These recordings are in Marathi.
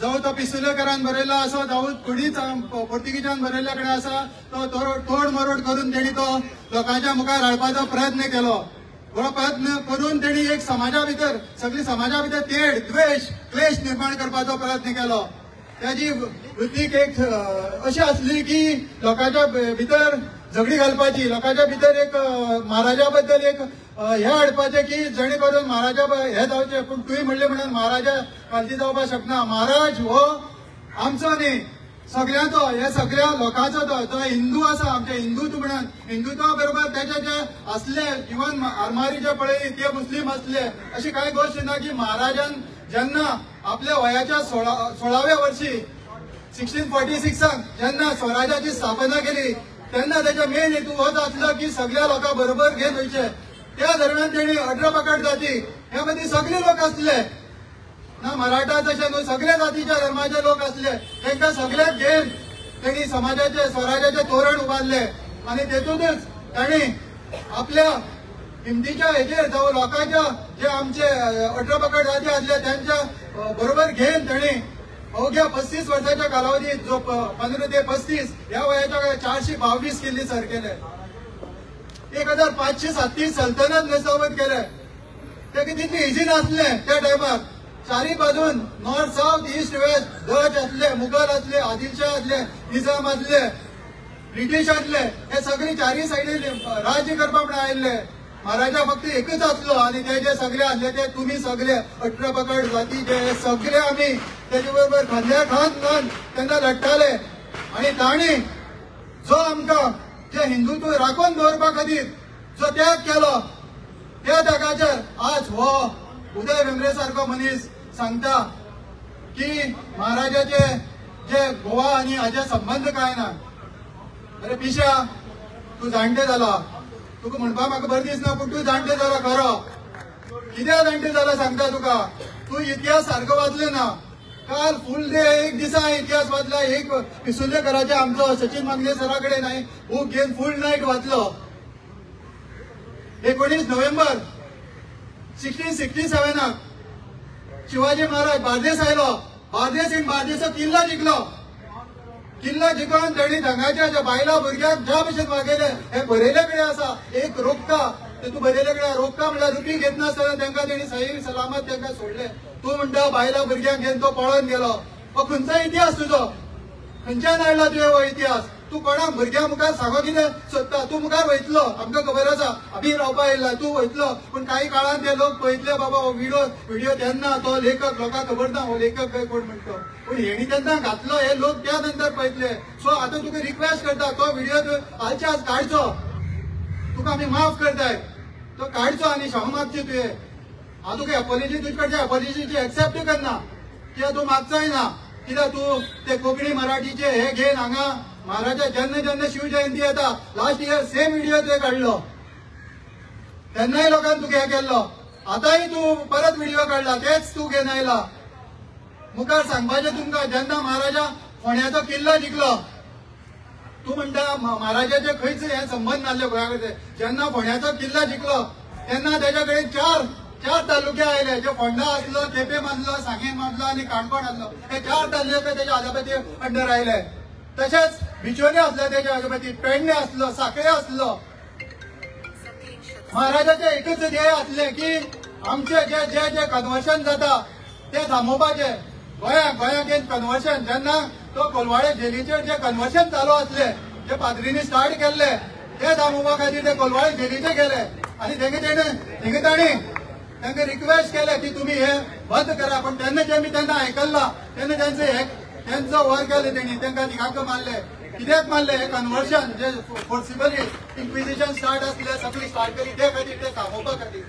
जावं तो पिसुलेकरान बरयल्लो आसा जावं कोणीच पोर्तुगीजान बरयल्ल्या कडेन आसा तो तोड मरोड करून तेणी तो लोकांच्या मुखार हाडपाचो प्रयत्न केलो. हो प्रयत्न करून तेणी एक समाजा भितर सगळी समाजा भितर तेड द्वेष क्लेश निर्माण करपाचो प्रयत्न केलो. त्याची वृत्तीक एक अशी असली की लोकांच्या भितर झगडी घालपाची, लोकांच्या भितर एक महाराजा बद्दल एक हे हाडपाचे की जेणे करून महाराजा हे जावचे. पण तुवें म्हणले म्हणून महाराजा फाल्टी जावपाक शकना. महाराज हो आमचो न्ही, सगळ्यांचो, हे सगळ्या लोकांचो. तो हिंदू आसा, आमचे हिंदूत्व म्हणून हिंदुत्वा बरोबर त्याचे जे असले इवन आरमारी जे पळय ते मुस्लिम असले अशी काही गोष्ट ना की महाराजान जेन्ना आपल्या वयाच्या 16व्या वर्षी 1646 जेन्ना स्वराज्याची स्थापना केली तेन्ना त्याचा मेन हेतू होच आसलो की सगळ्या लोकांक बरोबर घेवन वयचे. त्या दरम्यान तेणी 18 पगड जाती ह्या मदीं सगळे लोक असले ना, मराठा तशें न्हू, सगळ्या जातीच्या धर्माचे लोक असले. तांकां सगळ्याक घेवन तेणी समाजाचे स्वराज्याचे तोरण उबारले आणि तेतूनच ताणी आपल्या हिमतीच्या हेजेर जावं लोकांच्या जे आमचे 18 पगड जाती आसले त्यांच्या बरोबर घेवन ताणी अवघ्या 35 वर्षाच्या कालावधीत जो 15 ते 35 ह्या वयाच्या 422 किल्ले सर केले. 1537 सल्तनत नस्तावत केले. ते तितले इझी नासले त्या टायमार. चारी बाजून north south east west Dutch असले, मुघल असले, आदिलशाह असले, निजाम असले, ब्रिटिश असले, हे सगळे चारी साइडीन राज्य करपाक म्हणून आयिल्ले. महाराजा फक्त एकच असलो आणि ते जे सगळे असले ते तुम्ही सगळे 18 पगड जाती जे सगळे आम्ही त्याच्या बरोबर खांद्या खांद घालून त्यांना लढताले. आणि ताणी जो आमकां जे हिंदुत्व राखून दवरपा खातीर जो त्याग केलो त्या त्यागाचेर आज हो उदय भेंब्रे सारको मनीस सांगता की महाराजाचे जे गोवा आणि हाचे संबंध काय ना. अरे पिशा, तू जाणटे जाला, तुका म्हणपाक म्हाका बरें दिसना पण तू जाणटे जाला खरो. कित्याक जाणटे जाला सांगता तुका, तू इतिहास सारको वाचले ना. काल फुल डे एक दिसा इतिहास वाचला. एक पिसुलेकराचे आमचो सचिन मांगले सरा कडेन हांवें बूक घेवन फुल नाईट वाचलो. 19 नोव्हेंबर 1667 शिवाजी महाराज बार्देस आयलो. बार्देसो किल्ला जिंकलो. किल्ला जिखून ताणी थंगाच्या ज्या बायला भुरग्यांक ज्या भशेन वागयले हे बरयले कडेन आसा. एक रोक्का तू बरयले कडेन रोक्का म्हणल्यार रुपी घेत नासतना तांकां तेणी सही सलामत तांकां सोडले. तू म्हणटा बायला भुरग्यांक घेवन तो पळोवन गेलो. हो खंयचो इतिहास तुजो? खंयच्यान आयला तुवें हो इतिहास? तू कोणाक भुरग्यां मुखार सांगो कितें सोदता? तू मुखार वयतलो, आमकां खबर आसा आमी रावपा येयला, तू वयतलो. पण काही काळान ते लोक पळयतले बाबा हो व्हिडिओ तेन्ना तो लेखक लोकांक खबर ना हो लेखक काय कोण म्हणतो. पण हेणी तेन्ना घातलो हे लोक त्या नंतर पळयतले. सो आतां तुका रिक्वेस्ट करता तो व्हिडिओ आजच्या आज काडचो. तुका आमी माफ करताय, तो काडचो आनी क्षमा मागची तुवें. हांव तुका एपॉलॉजी तुजे कडच्या एपॉलॉजीची एक्सेप्ट करना कित्याक तू मागचोय ना. कित्याक तू ते कोंकणी मराठीचे हे घेन हांगा महाराजा जेन्ना शिव जयंती येता लास्ट इयर सेम व्हिडिओ तुवें काडलो. तेन्नाय लोकांनी तुका हे केल्लो. आतांय तू परत व्हिडिओ काडला तेच तू घेवन आयला. मुखार सांगपाचें तुमकां जेन्ना महाराजा फोंड्याचो किल्लो जिखलो तू म्हणटा महाराजाचे खंयच हे संबंध नासले गोंया कडेन. जेन्ना फोंड्याचो किल्लो जिखलो तेन्ना तेच्या कडेन चार तालुके आयले. जे फोंडा आसलो, केपें मारलो, सांगें मारलो आणि काणकोण आसलो. हे 4 तालुके तेच्या आजोबाती अंडर आयले. तशेंच बिचोले असले तेच्या आजोबाती, पेडणे आसलो, सांखळे आसलो. महाराजाचे एकच ध्येय आसले की आमचे जे जे जे कन्वर्शन जाता ते थांबोवपाचे. गोंयाक एक कन्वर्शन जेन्ना तो कोलवाळे जेलीचेर जे कन्वर्शन चालू आसले जे पाद्रींनी स्टार्ट केल्ले ते थांबोवपा खातीर ते कोलवाळे जेलीचे गेले आणि थिंगा ताणी तांकां रिक्वेस्ट केले की तुमी हे बंद करा. पण तेन्ना आयकल्ला तेन्ना त्यांचो वर केले तेणी तांकां तिगांक मारले. कित्याक मारले? हे कन्वर्शन जे फोर्सिबली इन्क्विजिशन स्टार्ट आसले सगळी स्टार्ट केली ते खातीर ते थांबोवपा खातीर.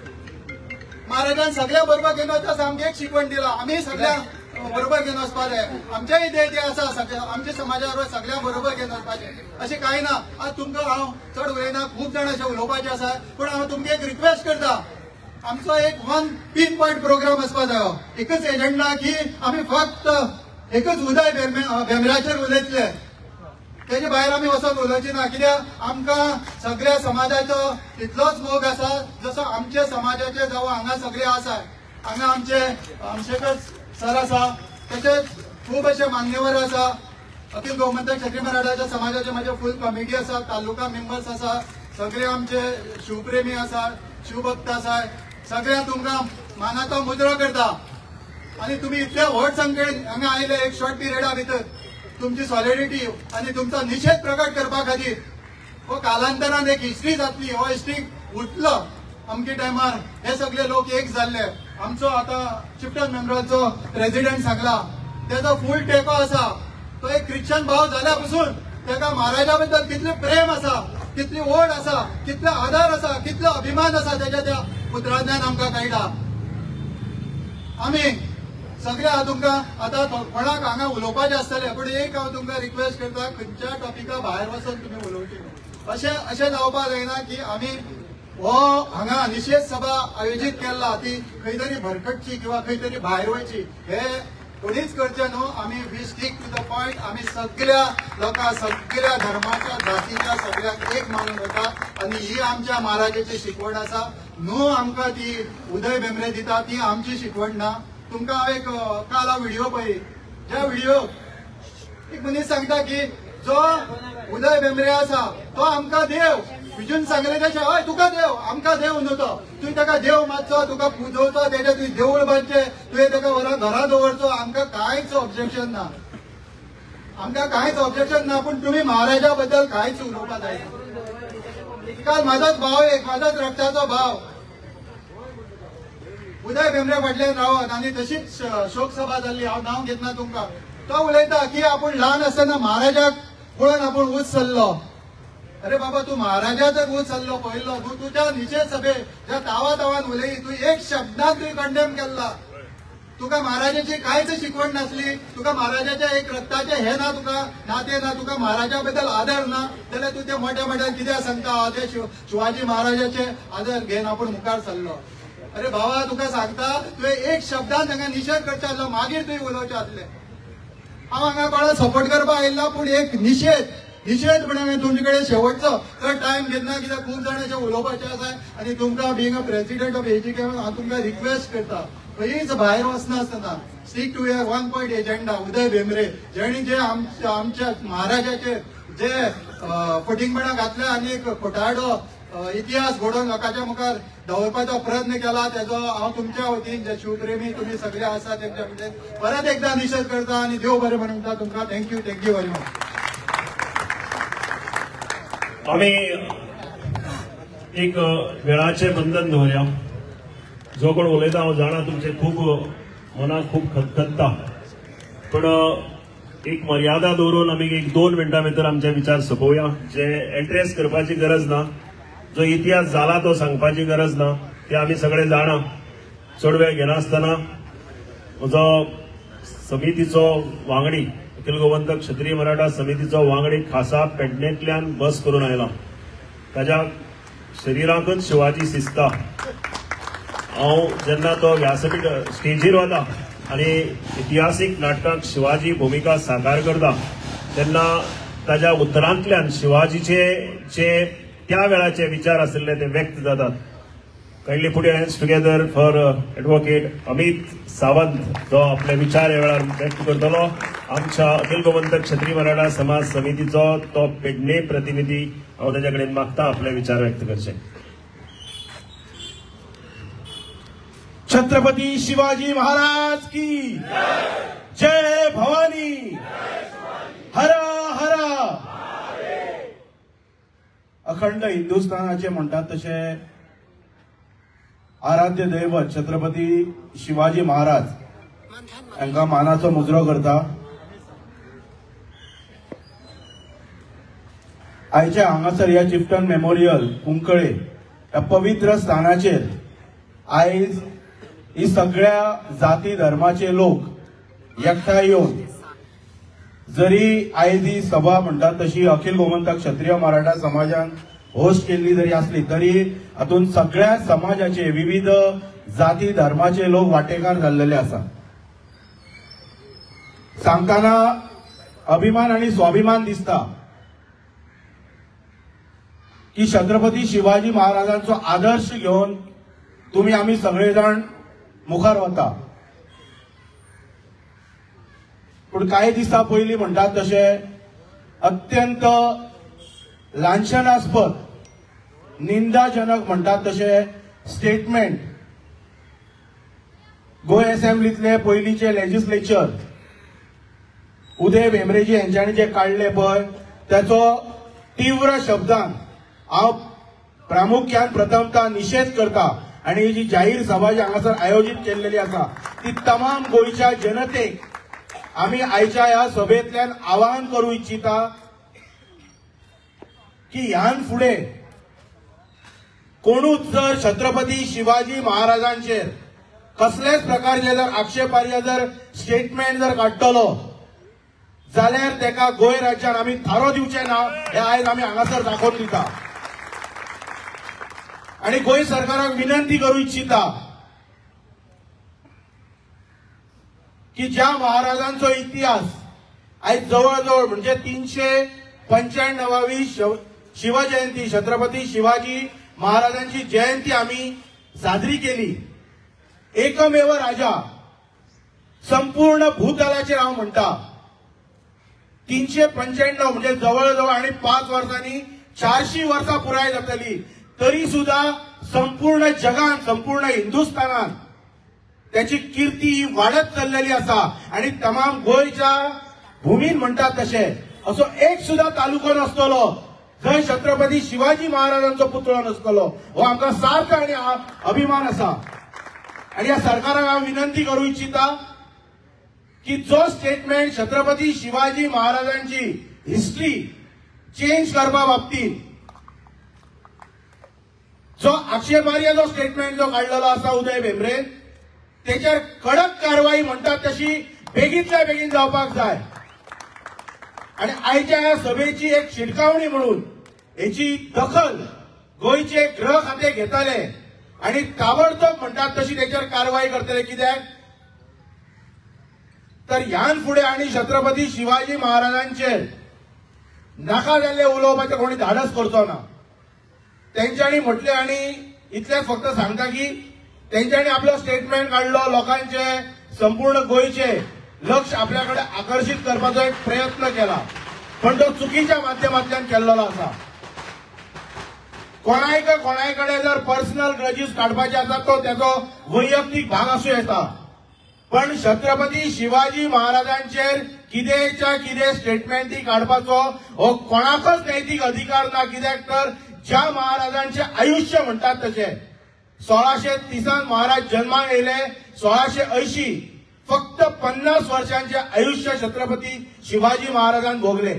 महाराजान सगळ्या बरोबर घेवन वचता सामकें एक शिकवण दिला. आमी सगळ्या बरोबर घेवन वचपा जाय. आमचेय ते आसा आमच्या समाजा बरोबर सगळ्या बरोबर घेवन वचपाचें अशें कांय ना. आज तुमकां हांव चड उलयना, खूब जाण अशें उलोवपाचें आसा. पण हांव तुमकां एक रिक्वेस्ट करता, आमचो एक वन पिन पॉइंट प्रोग्राम आसपा जायो. एकच एजेंडा की आमी फक्त एकच उदय भेंब्राचेर उलयतले, तेजे भायर आमी वचोन उलोवची ना. कित्याक आमकां सगळ्या समाजाचो तितलोच मोग आसा जसो आमचे समाजाचे जावं हांगा सगळे आसा. हांगा आमचे शेखर सर आसा, तशेंच खूप असे मान्यवर आसा, अखिल गोमंतक क्षत्रिय मराठा समाजाचे माझे फुल कमिटी आसा, तालुका मेंबर्स आसा, सगळे आमचे शिवप्रेमी आसा, शिवभक्त आसा, सगळ्या तुमकां मानाचो मुजरो करता. आणि तुम्ही इतल्या व्हड संख्येन हांगा आयले एक शॉर्ट पिरियडा भितर तुमची सॉलिडिटी आणि तुमचा निषेध प्रकट करपा खातीर हो कालांतरान एक हिस्ट्री जातली. हो हिस्ट्री उठलो अमके टायमार हे सगळे लोक एक जाल्ले. आमचो आता चिफ्टन मेंबराचो प्रेसिडेंट सांगला त्याचा फुल टेको आसा. तो एक ख्रिश्चन भाव झाल्या पासून त्याका महाराजा बद्दल कितले प्रेम आसा, कितली ओढ आसा, कितलो आदर आसा, कितलो अभिमान आसा त्याच्या त्या पुत्रांतल्यान आमकां कळटा. आमी सगळ्या तुमकां आता कोणाक हांगा उलोवपाचें आसतलें पण एक हांव तुमकां रिक्वेस्ट करता खंयच्या टॉपिका भायर वचून तुमी उलोवची. अशें जावपाक जायना की आमी हो हांगा निषेध सभा आयोजीत केला ती खंय तरी भरकटची किंवा खंय तरी भायर वयची हे कोणीच करचे न्हू. आमी we stick to the point. आमी सगळ्या लोकां सगळ्या धर्माच्या जातीच्या सगळ्याक एक मानून वता आणि ही आमच्या महाराजाची शिकवण आसा. न्हू आमकां ती उदय भेंब्रे दिता ती आमची शिकवण ना. तुमकां हांव एक काल हांव व्हिडिओ पळय, ज्या व्हिडिओ एक मनीस सांगता की जो उदय भेंब्रे आसा तो आमकां देव विजून सांगले तशें हय तुका देव आमकां देव न्हू तो. तुवें ताका देव मातचो, तुका पुजोवचो, तेजे तुवें देवूळ बांदचें, तुवें ताका व्हरा घरा दवरचो, आमकां कांयच ऑब्जेक्शन ना. आमकां कांयच ऑब्जेक्शन ना. पूण तुमी महाराजा बद्दल कांयच उलोवपाक जायना. काल म्हाजोच भाव एक म्हाजोच रक्ताचो भाव उदय भेंब्रे फाटल्यान रावत आनी तशीच शोक सभा जाल्ली. हांव नांव घेतना तुमकां तो उलयता की आपूण ल्हान आसतना महाराजाक पळोवन आपूण ऊस चल्लो. अरे बाबा तू महाराजाचो ऊस चल्लो पळयल्लो तू तुज्या निषेध सभे ज्या तावान उलयली तू एक शब्दात तुवें कंडेम केल्ला. तुका महाराजाची कांयच शिकवण नासली. तुका महाराजाच्या एक रक्ताचे हे ना, तुका नाते ना, तुका महाराजा बद्दल आदर ना जाल्यार तू ते मोठ्या मोठ्यान कित्याक सांगता ते शिवाजी महाराजाचे आदर घेवन आपूण मुखार सरलो. अरे बाबा तुका सांगता तुवें एक शब्दान तांकां निषेध करचे आसलो मागीर तुवें उलोवचें आसलें. हांव हांगा कोणाक सपोर्ट करपाक आयिल्लो पूण एक निषेध म्हणून तुमचे कडेन शेवटचो तर टायम घेतना कित्याक खूब जाण अशें उलोवपाचें आसा आणि तुमकां being a president of AGK हांव तुमकां रिक्वेस्ट करता खंयच भायर वचनासतना stick to your one point agenda. Uday Bhembre जेणी जे आमच्या महाराजाचेर जे फटिंगपणां घातल्या आनी एक खोटारडो इतिहास घडोवन लोकांच्या मुखार दवरपाचो प्रयत्न केला तेजो हांव तुमच्या वतीन जे शिवप्रेमी तुमी सगळे आसा तेंच्या फुडें परत एकदा निषेध करता आणि देव बरें म्हणटा तुमकां. Thank you very much. आम्ही एक वेळाचे बंधन दवरया. जो कोण उलयता हांव जाणा तुमचे खूब मनाक खूब खतखत्ता पण एक मर्यादा दवरून आमी एक 2 मिनटां भितर आमचे विचार सोंपोवया. जे एड्रेस करपाची गरज ना, जो इतिहास जाला तो सांगपाची गरज ना, ते आमी सगळे जाणा. चड वेळ घेनासतना म्हजो समितीचो वांगडी अखिल गोमंतक क्षत्रिय मराठा समितीचो वांगडी खासा पेडणेंतल्यान बस करून आयला. ताच्या शरिराकच शिवाजी शिस्ता. हांव जेन्ना तो व्यासपीठ स्टेजीर वता आनी इतिहासीक नाटकाक शिवाजी भुमिका साकार करता तेन्ना ताच्या उतरांतल्यान शिवाजीचे जे त्या वेळाचे विचार आशिल्ले ते व्यक्त जातात. Kindly put your hands together for advocate Amit Sawant जो आपले विचार ह्या वेळार व्यक्त करतलो. आमच्या अखिल गोमंतक क्षत्रिय मराठा समाज समितीचो तो पेडणे प्रतिनिधी हांव ताच्या कडेन मागता आपले विचार व्यक्त करचे. छत्रपती शिवाजी महाराज की जय भवानी. हरा हरा. अखंड हिंदुस्थानाचे म्हणतात तसे आराध्य दैवत छत्रपती शिवाजी महाराज हांकां मानाचो मुजरो करता. आयच्या हांगासर ह्या चिफ्टन मेमोरियल कुंकळे ह्या पवित्र स्थानाचेर आयज ही सगळ्या जाती धर्माचे लोक एकठांय येवन जरी आयज ही सभा म्हणटात तशी अखिल गोमंतक क्षत्रिय मराठा समाजान होस्ट केल्ली जरी असली तरी हातून सगळ्या समाजाचे विविध जाती धर्माचे लोक वांटेकार जाल्लेले आसा. सांगताना अभिमान आणि स्वाभिमान दिसता की छत्रपती शिवाजी महाराजांचो आदर्श घेऊन तुम्ही आम्ही सगळेजण मुखार वता. पूण कांय दिसा पयलीं म्हणटात तशे अत्यंत लांछनास्पद निंदाजनक म्हणटात तशे स्टेटमेंट गोंय असेंब्लीतले पयलींचे लेजिस्लेचर उदय भेंब्रेजी हांच्यांनी जे काढले पळय त्याचो तीव्र शब्दान हांव प्रामुख्यान प्रथमतः निषेध करता आणि ही जी जाहीर सभा जी हांगासर आयोजित केल्लेली आसा ती तमाम गोंयच्या जनतेक आमी आयच्या ह्या सभेंतल्यान आवाहन करूं इच्छिता की ह्यान फुडें कोणूच जर छत्रपती शिवाजी महाराजांचेर कसलेच प्रकारचे जर आक्षेपार्ह जर स्टेटमेंट जर काडटलो जाल्यार तेका गोंय राज्यात आमी थारो दिवचे ना हे आयज आमी हांगासर दाखोवन दिता आणि गोंय सरकाराक विनंती करूं इच्छिता की ज्या महाराजांचो इतिहास आयज जवळ जवळ म्हणजे 395वी शिवजयंती छत्रपती शिवाजी महाराजांची जयंती आमी साजरी केली एकमेव राजा संपूर्ण भूतलाचेर हांव म्हणटा 395 म्हणजे जवळ जवळ आणि 5 वर्सांनी 400 वर्सां पुराय जातली तरी सुद्धा संपूर्ण जगान संपूर्ण हिंदुस्थानात त्याची कीर्ती वाढत चाललेली असा आणि तमाम गोंयच्या भूमीन म्हणतात तसे असो एक सुद्धा तालुको नसतलो जंय छत्रपती शिवाजी महाराजांचो पुतळो नसतलो हो आमकां सार्थ आणि अभिमान असा आणि या सरकाराक हांव विनंती करूं इच्छिता की जो स्टेटमेंट छत्रपती शिवाजी महाराजांची हिस्ट्री चेंज करपा बाबतीत जो आक्षेपार्ह जो स्टेटमेंट जो काढलेलो असा उदय भेंब्रे त्याच्यावर कडक कारवाई म्हणतात तशी बेगीतल्या बेगीन जावपाक जाय आणि आयच्या ह्या सभेची एक शिटकावणी म्हणून याची दखल गोंयचे गृह खाते घेतले आणि ताबडतोब म्हणतात तशी त्याच्यावर कारवाई करतले कित्याक तर ह्यान फुडें आणि छत्रपती शिवाजी महाराजांचेर नाका जाल्ले उलोवपाचें कोणी धाडस करचो ना तेंच्यांनी म्हटले आणि इतलेंच फक्त सांगता की तेंच्यांनी आपलो स्टेटमेंट काढलो लोकांचे संपूर्ण गोंयचे लक्ष आपल्याकडे आकर्षित करपाचो एक प्रयत्न केला पण तो चुकीच्या माध्यमांतल्यान केल्लो आसा कोणाय कडेन जर पर्सनल ग्रजीस काडपाचे आसा तो त्याचो वैयक्तीक भाग आसूं येता पण छत्रपती शिवाजी महाराजांचेर कितेंच्या कितें स्टेटमेंटी काडपाचो हो कोणाकच नैतीक अधिकार ना कित्याक तर ज्या महाराजांचे आयुष्य म्हणतात तसे 1630 महाराज जन्माक येयले 1680 फक्त 50 वर्षांचे आयुष्य छत्रपती शिवाजी महाराजांन भोगले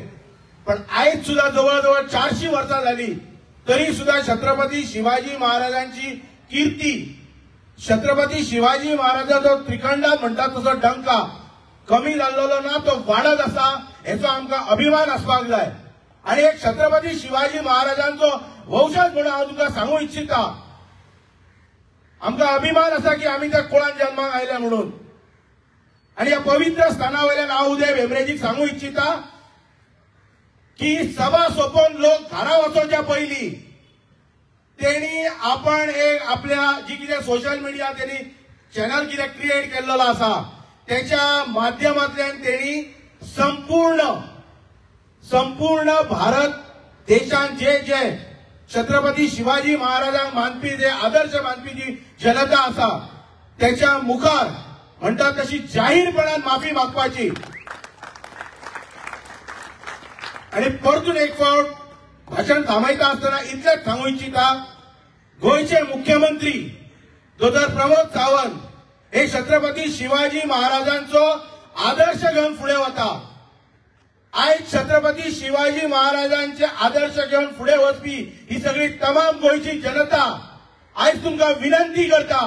पण आयज सुद्धा जवळजवळ 400 वर्सां झाली तरी सुद्धा छत्रपती शिवाजी महाराजांची कीर्ती छत्रपती शिवाजी महाराजांचो त्रिखंडात म्हणतात तसो डंका कमी जाल्लो ना तो वाडत असा हेचो आमकां अभिमान आसपाक जाय आणि एक छत्रपती शिवाजी महाराजांचो वंशज म्हणून हांव तुका सांगू इच्छिता आमकां अभिमान असा की आमी त्या कुळान जन्माक आयले म्हणून आणि या पवित्र स्थानावयल्यान हांव उदय भेंब्रेजीक सांगू इच्छिता की सभा सोंपोवन लोक घरा वचोवच्या पयलीं तेणी आपण एक आपल्या जी कितें सोशल मिडिया तेणी चॅनल कितें क्रिएट केल्लो आसा त्याच्या माध्यमांतल्यान तेणी संपूर्ण भारत देशान जे जे छत्रपती शिवाजी महाराजांक मानपी जे आदर्श मानपी जी जनता आसा त्याच्या मुखार म्हणतात तशी जाहीरपणान माफी मागपाची आणि परतून एक फावट भाषण थांबयता आसतना इतलेंच सांगू इच्छिता गोंयचे मुख्यमंत्री दोतर प्रमोद सावंत हे छत्रपती शिवाजी महाराजांचो आदर्श घेवन फुडें वता आयज छत्रपती शिवाजी महाराजांचे आदर्श घेवन फुडें वचपी ही सगळी तमाम गोंयची जनता आयज तुमकां विनंती करता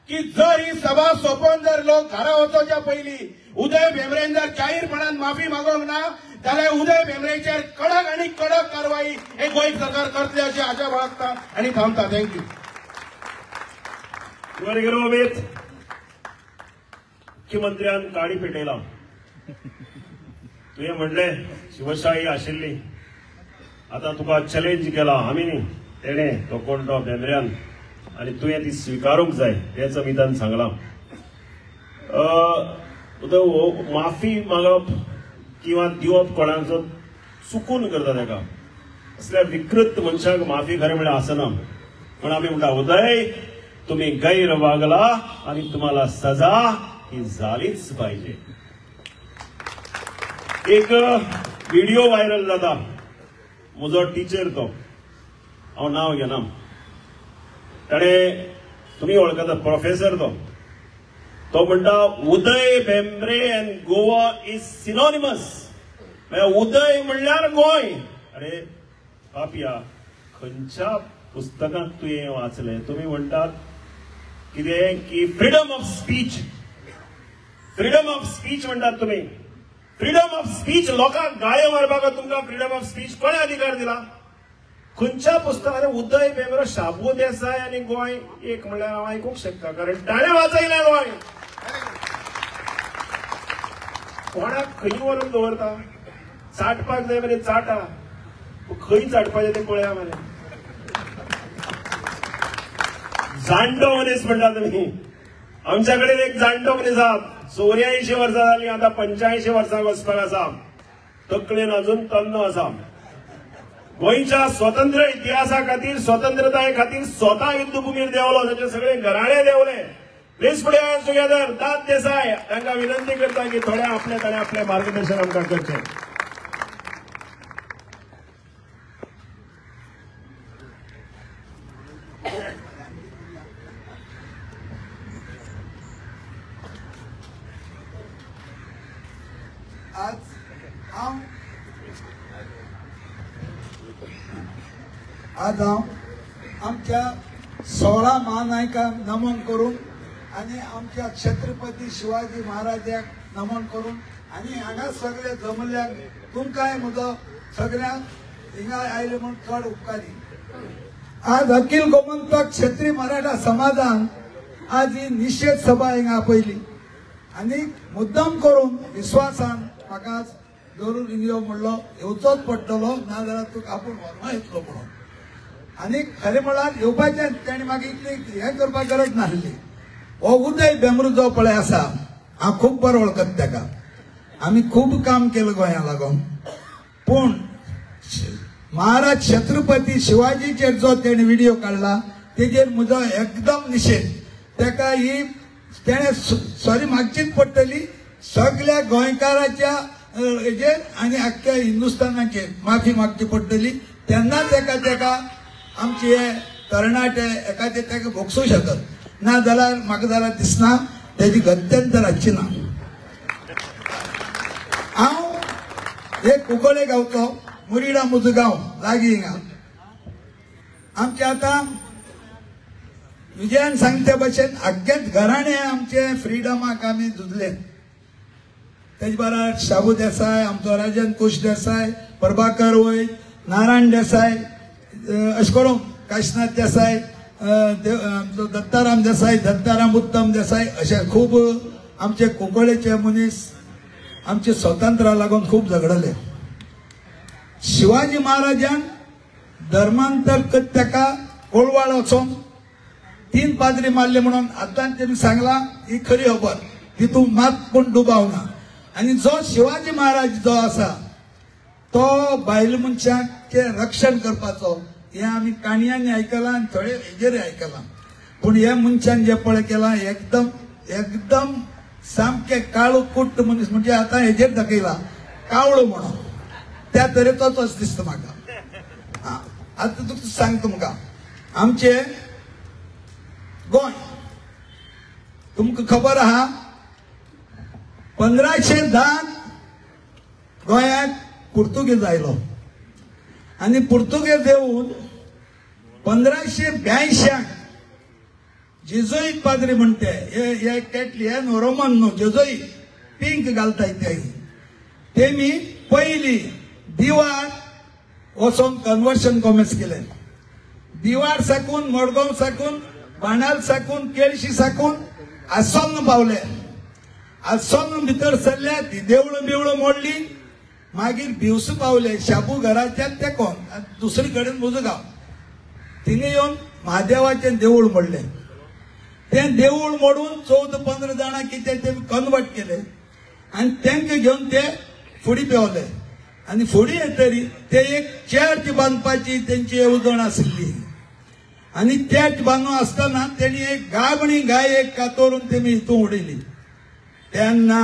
की जर ही सभा सोंपोवन जर लोक घरा वचोवच्या पयलीं उदय भेंब्रेन जर जाहीरपणान माफी मागोवंक ना जाल्यार उदय भेंब्रेचेर कडक आणि कडक कारवाई हे गोंय सरकार करतले अशी आशा बाळगता आणि थांबता थँक्यू मुख्यमंत्र्यान काडी पेटयला तुवें म्हणले शिवशाही आशिल्ली आता तुका चॅलेंज केला आमी न्ही तेणें तो कोण तो भेंब्र्यान आणि तुवें ती स्विकारूंक जाय हेच मी ताणें सांगलां माफी मागप किंवा दिवप कोणाचो चुकून करता ताका असल्या विकृत मनशाक माफी खरें म्हळ्यार आसना. पण आम्ही म्हणटा उदय तुम्ही गैर वागला आणि तुम्हाला सजा ही झालीच पाहिजे. एक व्हिडिओ व्हायरल जाता, म्हजो टीचर तो, हांव नांव घेना, ताणें तुम्ही वळखता प्रोफेसर तो म्हणटा Uday Bhembre and Goa is synonymous. Uday म्हणल्यार गोंय. अरे पापिया, खंयच्या पुस्तकांत तुवें वाचलें? तुम्ही म्हणटात कितें की freedom of speech, freedom of speech म्हणटात तुम्ही. फ्रीडम ऑफ स्पीच लोकांक गाळे मारपाक तुमकां फ्रीडम ऑफ स्पीच कोणे अधिकार दिला? खंयच्या पुस्तकान? उदय भेंब्रो, शाबू देसाय आनी गोंय एक म्हणल्यार हांव आयकूंक शकता, कारण ताणें वाचयलें गोंय. कोणाक खंय व्हरून दवरता? चाटपाक जाय मरे चाटा, खंय चाटपाचें तें पळया मरे. जाणटो मनीस म्हणटा तुमी. आमच्या कडेन एक जाणटो मनीस आहा, 84 वर्सां जालीं, आतां 85 वर्सांक वचपाक आसा, तकलेन अजून तन्नो आसा. गोंयच्या स्वतंत्र इतिहासा खातीर, स्वतंत्रताये खातीर स्वता युद्धभूमीर देवलो, ताचे सगळे घराणे देवले. प्लीज पुढे टुगेदर दाद देसाय तांकां विनंती करता की थोडे आपले मार्गदर्शन आमकां करचें. आज हांव आमच्या 16 महानायकांक नमन करून आणि आमच्या छत्रपती शिवाजी महाराजाक नमन करून आणि हांगा सगळे जमल्याक तुमकांय म्हजो सगळ्यांक हिंगा आयले म्हूण चड उपकारी. आज अखिल गोमंतक क्षेत्रीय मराठा समाजान आज ही निशेध सभा हिंगा आपयली आणि मुद्दाम करून विश्वासान म्हाका जरूर यो म्हणलो, येवचोच पडटलो, नाजाल्यार तुका आपूण व्हरमा येतलो म्हणून. आणि खरें म्हळ्यार येवपाचें तेणी म्हाका इतली हें करपाक गरज नासली. हो उदय भेंब्रो जो पळय आसा, हांव खूब बरो वळखता ताका. आमी खूब काम केलें गोंया लागून. पूण महाराज छत्रपती शिवाजीचेर जो तेणे व्हिडिओ काडला तेजेर म्हजो एकदम निशेध. ताका ही तेणें सॉरी मागचीच पडटली सगळ्या गोंयकाराच्या हेजेर आनी आख्ख्या हिंदुस्थानाचेर माफी मागची पडटली. तेन्नाच ताका आमचे हे तरणाटे एखादे ताका भोगसूं शकत. ना जाल्यार म्हाका जाल्यार दिसना तेजी गत्यंतर हाडची ना. हांव एक कुंकळे गांवचो, मुरिडा मुजगांव लागीं हिंगा. आमचे आतां विजयान सांगते भशेन आख्खेच घराणे आमचे फ्रिडमाक आमी झुजले. तेजे बरोबर शाबू देसाय, आमचो राजन कुश देसाय, प्रभाकर वैद, नारायण देसाय, अशें करून काशीनाथ देसाय, आमचो दत्ताराम देसाय, दत्ताराम उत्तम देसाय, अशे खूब आमचे कुंकळेचे मनीस आमचे स्वतंत्रा लागून खूब झगडले. शिवाजी महाराजान धर्मांतर करता ताका कोळवाळ वचोन 3 पाद्री मारले म्हणून आतां तेणी सांगला, ही खरी खबर, तितून मात कोण डुबावना. आणि जो शिवाजी महाराज जो आसा तो बायल मनशांचे रक्षण करपाचो हे आमी काणयांनी आयकलां आनी थोडे हेजेर आयकलां. पूण हे मनशान जे पळय केलां एकदम एकदम सामके काळो कुट्ट मनीस, म्हणजे आतां हेजेर दाखयला कावळो म्हणून, त्या तरेचोच दिसता म्हाका. आतां तुका सांगता तुमकां आमचे गोंय, तुमकां खबर आहा 1510 गोंयाक पुर्तुगेज आयलो आणि पुर्तुगेज येऊन 1582 जेजुईत पाद्री म्हणते हे केटली हे रोमन न्हू, जेजुईत पिंक घालताय तेमी पहिली दिवार वचून कन्वर्शन कॉमर्स केले. दिवार साकून, मडगांव साकून, बाणाल साकून, केळशी साकून आसोन पावले. आसोन भितर सरल्या, ती देवळं बिवळं मोडली. मागीर भिवस पावले शाबू घराच्या तेकोन, दुसरी कडेन मुजगांव तिने येवन महादेवाचें देवूळ मोडले. तें देवूळ मोडून 14-15 जाणां कितें ते कन्वर्ट केले आणि त्यांना घेऊन ते फुडी पेवले आणि फुडी येतरी ते एक चर्च बांधपाची त्यांची येवजण आसली आणि चर्च बांधून असताना त्यांनी एक गाबणी गाय एक कातरून तेमी हितून उडयली त्यांना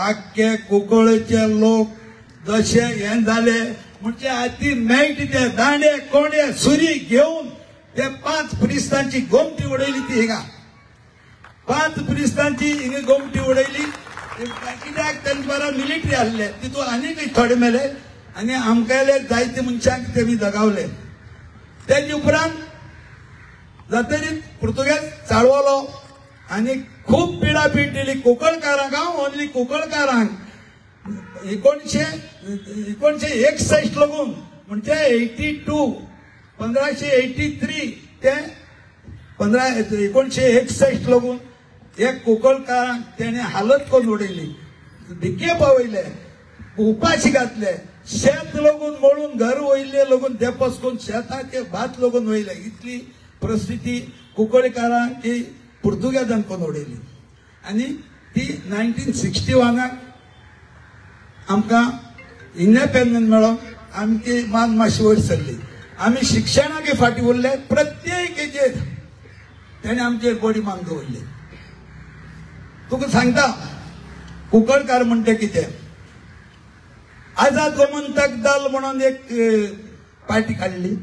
आख्खे कुंकळेचे लोक जशे हे झाले म्हणजे हाती मेट ते दांडे कोंडे सुरी घेऊन ते 5 प्रिस्तांची गोमटी उडयली ती हिंगा 5 प्रिस्तांची हिंगा गोमटी उडयली कित्याक त्यांचे बरो मिलिटरी आसले तितून आनीक थोडे मेले आणि आमकाले जायते मनशांक तेमी जगावले तेजे उपरांत जातरी पुर्तुगेज चाळवलो आणि खूप पिडापीड दिली कोंकणकारांक ओन्ली कोंकणकारांक 1961 लागून म्हणजे 1583 ते 1961 लागून एक कोंकणकारांक तेणे हालत करून उडयली भिके पावयले उपाशी घातले शेत लागून मोडून घर वयले लागून देपस करून शेताचे भात लागून वयले इतली परिस्थिती कोंकणकारांची पुर्तुगेजान करून उडयली आणि ती 1961 आमकां इंडिपेंडन्स मेळोन आमची मान मातशी वयर सरली आमी शिक्षणाक फाटी उरले प्रत्येक हेजेर तेणे आमचेर बडी मान दवरली तुका सांगता कोंकणकार म्हणटा कितें आझाद गोमंतक दल म्हणून एक पार्टी काडली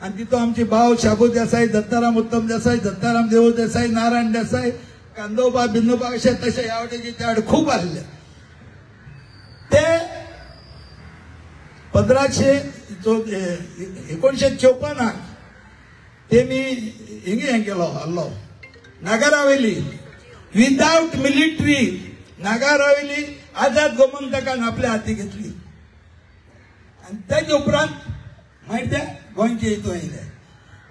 आणि तितून आमचे भाव शाबू देसाई दत्ताराम उत्तम देसाई दत्ताराम देव देसाई नारायण देसाई कांदोबा बिंदोबा अशे तशे ह्या वाटेचे त्या वाटे खूप आसले ते 1954 तेमी हिंगे हे केलो हल्लो नागारावेली विदाउट मिलिटरी नागारावेली आझाद गोमंतकान आपल्या हाती घेतली आणि तेजे उपरांत माहिती आहे गोंयचे हितून येयले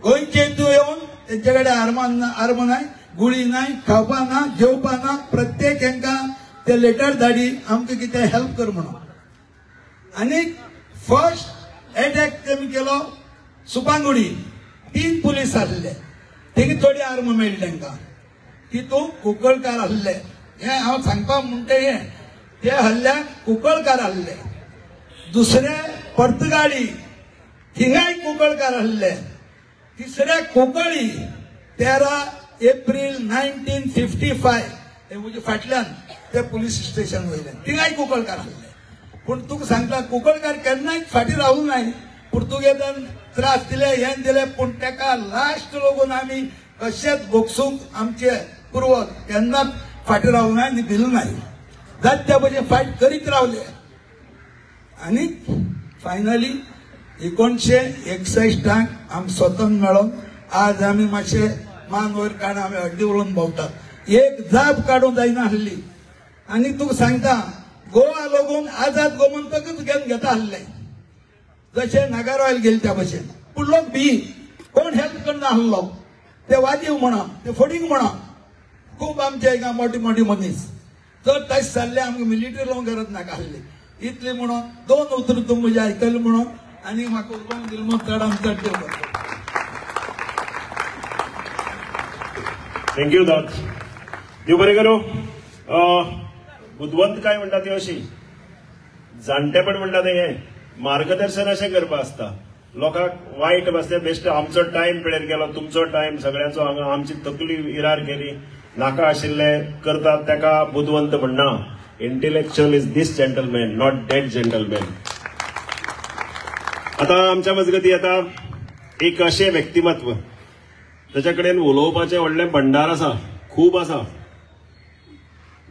गोंयचे हितून येवन तेंचे कडेन आर्म नाय गुळी नाय खावपा ना जेवपा ना प्रत्येक हांकां ते लेटर धाडी आमकां कितें हेल्प कर म्हणून आनी फर्स्ट अटॅक तेमी केलो सुपांगुडी 3 पुलीस आसले थिंग थोडी आर्म मेळ्ळी तांकां तितून कोंकणकार आसले हे हांव सांगपाक म्हणटा हे ते हल्ल्याक कोंकणकार आसले दुसरे पर्तगाळी थिंगाय कोंकणकार आसले तिसरे कोंकणी 13 एप्रिल 1955 हे म्हणजे फाटल्यान ते पुलीस स्टेशन वयल्यान थिंगाय कोंकणकार आसले पूण तुका सांगता कोंकणकार केन्नाय फाटी रावूंक नाय पुर्तुगेजान त्रास दिले हे दिले पूण तेका लास्ट लागून आमी कशेंच भोगसूंक आमचे पूर्वज केन्नाच फाटी रावूंक नाय आनी भिल नाय जात त्या भशेन फायट करीत रावले आनी फायनली 1961 आमी स्वतंत्र मेळोन आज आमी मातशे मान वयर काडून आमी हड्डी उडोवन भोंवतात एक जाप काडूंक जायना आसली आनी तुका सांगता गोवा लागून आझाद गोमंतकच घेवन घेता आसले जशे नागारवायल गेले त्या भशेन पूण लोक भी कोण हेल्प करना आसलो ते वादीव म्हणा ते फोडींग म्हणा खूब आमचे हिंगा मोठी मोठी मनीस जर तशें जाल्ले आमकां मिलिटरी लावंक गरज नाका आसली इतले म्हणून 2 उतर तुमचे आयकले म्हणून आनी म्हाका उलोवंक दिलें म्हणून चड आमी चड देव करता थँक्यू दाद देव बरें करूं बुदवंत काय म्हणटा ती अशी जाणटेपण म्हणटा ते हे मार्गदर्शन अशें करपा आसता लोकांक वायट बसते बेश्ट आमचो टायम पिड्यार गेलो तुमचो टायम सगळ्यांचो हांगा आमची तकली इरार केली नाका आशिल्ले करतात तेका बुदवंत म्हणना intellectual is this gentleman not dead gentleman आता आमच्या मजगती आता एक अशें व्यक्तिमत्व ताच्या कडेन उलोवपाचें व्हडलें भंडार आसा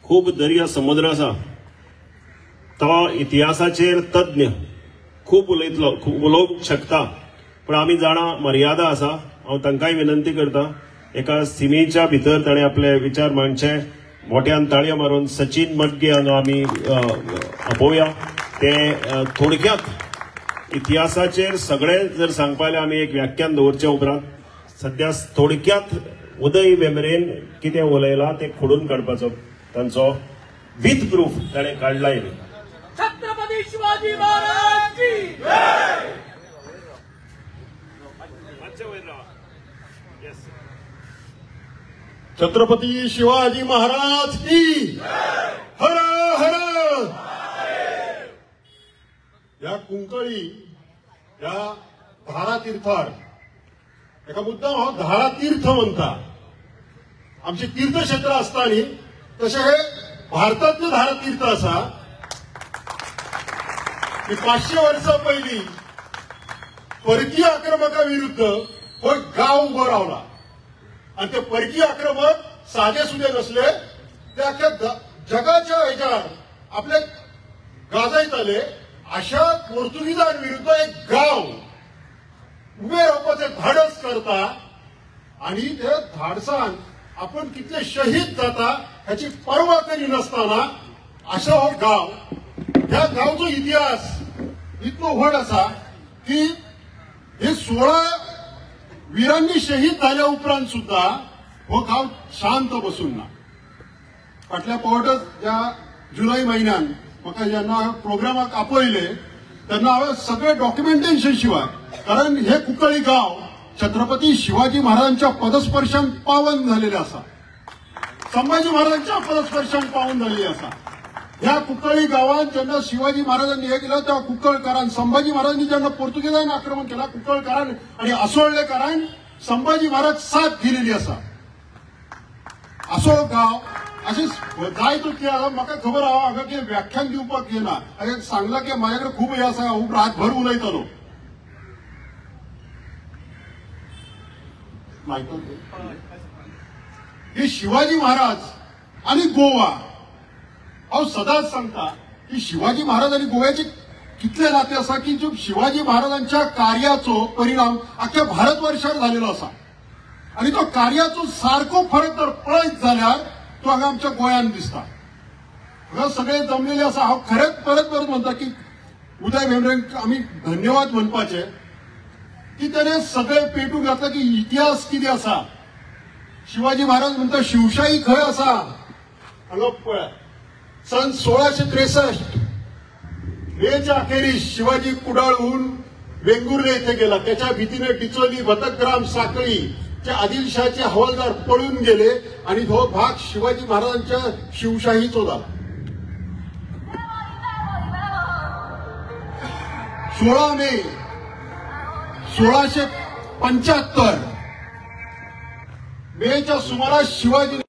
खूब दर्या समुद्र आसा तो इतिहासाचेर तज्ञ खूब उलोवंक शकता पण आमी जाणा मर्यादा आसा हांव तांकांय विनंती करता एका सिमेच्या भितर ताणें आपले विचार मांडचे मोठ्यान ताळयो मारून सचिन मडगे हांगा आमी आपोवया ते थोडक्यात इतिहासाचेर सगळें जर सांगपा जाल्यार आमी एक व्याख्यान दवरचे उपरांत सध्या थोडक्यात उदय वेंबरेन कितें उलयलां तें खोडून काडपाचो तांचो विथ प्रूफ ताणें काडलाय छत्रपती शिवाजी महाराज की जय छत्रपती शिवाजी महाराज की हर हर या कुंकळी या धारा तीर्थार एका मुद्दाम हो धारा तीर्थ म्हणता आमचे तीर्थक्षेत्र असताना तसे हे भारतातले धारा तीर्थ असा की 500 वर्षा पहिली परकीय आक्रमकाविरुद्ध हो गाव उभं रावला आणि ते परकीय आक्रमक साधे सुधे नसले ते अख्ख्या जगाच्या ह्याच्यावर आपले गाजायत आले अशा पोर्तुगीजांविरुद्ध एक गाव उभे रावपाचे धाडस करता आणि ते धाडसान आपण कितले शहीद जाता ह्याची पर्वा करी नसताना अशा हो गाव ह्या गावचो इतिहास इतको व्हड असा की हे 16 वीरांनी शहीद झाल्या उपरांत सुद्धा हो गाव शांत बसून ना फाटल्या पावटच ज्या जुलै महिन्यात म्हाका जेन्ना प्रोग्रामाक आपयले तेन्ना हांवें सगळे डॉक्युमेंटेशन शिवाय कारण हे कुंकळी गाव छत्रपती शिवाजी महाराजांच्या पदस्पर्शान पावन झालेले असा संभाजी महाराजांच्या पदस्पर्शान पावन झालेले असा ह्या कुंकळी गावात जेव्हा शिवाजी महाराजांनी हे केलं तेव्हा कुंकळकारान संभाजी महाराजांनी जेव्हा पोर्तुगीजांनी आक्रमण केला कुंकळकारान आणि असोळलेकारान संभाजी महाराज साथ दिलेली असा असो गाव असे जायतो की म्हाका खबर आहा हांगा की व्याख्यान दिवपाक येना हांवें सांगला की माझ्याकडे खूप हे आसा खूप रातभर उलयतलो हे शिवाजी महाराज आणि गोवा हांव सदांच सांगता की शिवाजी महाराज आणि गोव्याचे कितले नाते असा की जो शिवाजी महाराजांच्या कार्याचो परिणाम अख्ख्या भारतवर्षावर झालेलो असा आणि तो कार्याचो सारको फरक जर पळयत जाल्यार तो हांगा आमच्या गोंयांत दिसता हांगा सगळे जमलेले आसा हांव खरेंच परत म्हणटा की उदय भेंब्रेक आमी धन्यवाद म्हणपाचे की त्याने सगळे पेटून घातलं की इतिहास किती असा शिवाजी महाराज म्हणता शिवशाही खंय असा हांगा पळय सन 1663 मेच्या अखेरीस शिवाजी कुडाळहून वेंगुर्ले येथे गेला त्याच्या भीतीने डिचोली भतकग्राम साखळी आदिलशाहचे हवालदार पळून गेले आणि तो भाग शिवाजी महाराजांच्या शिवशाहीचो झाला 16 मे 1675 मेच्या सुमारास शिवाजी